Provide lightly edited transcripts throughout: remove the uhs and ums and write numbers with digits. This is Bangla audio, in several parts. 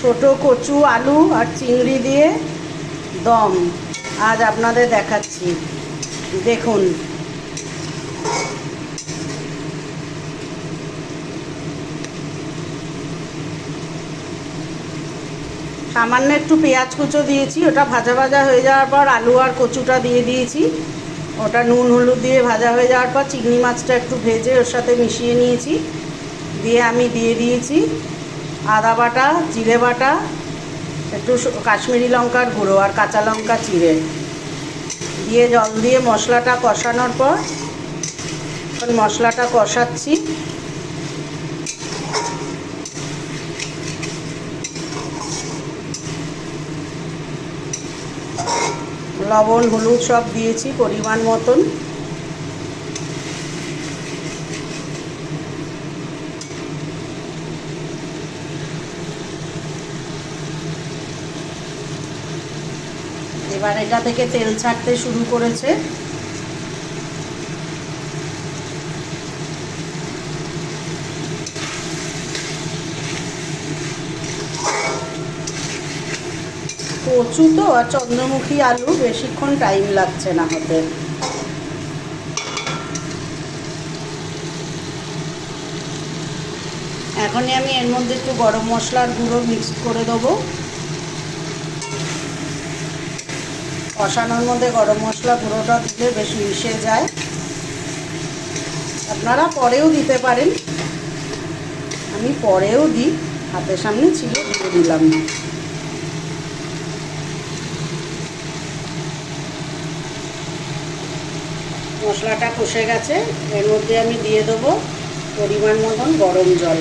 ছোট কচু আলু আর চিংড়ি দিয়ে দম আজ আপনাদের দেখাচ্ছি। দেখুন, সামান্য একটু পেঁয়াজ কুচো দিয়েছি, ওটা ভাজা ভাজা হয়ে যাওয়ার পর আলু আর কচুটা দিয়ে দিয়েছি। ওটা নুন হলুদ দিয়ে ভাজা হয়ে যাওয়ার পর চিংড়ি মাছটা একটু ভেজে ওর সাথে মিশিয়ে নিয়েছি। দিয়ে আমি দিয়ে দিয়েছি আদা বাটা, জিরে বাটা, একটু কাশ্মীরি লঙ্কার গুঁড়ো আর কাঁচা লঙ্কা চিড়ে দিয়ে জল দিয়ে মশলাটা কষানোর পর এখন মশলাটা কষাচ্ছি। লবণ হলুদ সব দিয়েছি পরিমাণ মতন। এবার এটা থেকে তেল ছাড়তে শুরু করেছে। কচু তো আর চন্দ্রমুখী আলু বেশিক্ষণ টাইম লাগছে না হতে। এখনই আমি এর মধ্যে একটু গরম মশলার গুঁড়ো মিক্স করে দেবো। কষানোর মধ্যে গরম মশলা গুঁড়োটা দিলে বেশ মিশে যায়। আপনারা পরেও দিতে পারেন, আমি পরেও দিই, হাতের সামনে ছিল দিয়ে দিলাম। মশলাটা কষে গেছে, এর মধ্যে আমি দিয়ে দেবো পরিমাণ মতন গরম জল।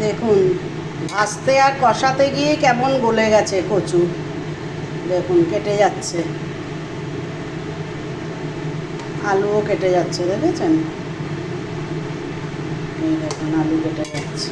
দেখুন, ভাজতে আর কষাতে গিয়ে কেমন গলে গেছে কচু। দেখুন কেটে যাচ্ছে, আলুও কেটে যাচ্ছে, দেখেছেন? এই দেখুন আলু কেটে যাচ্ছে।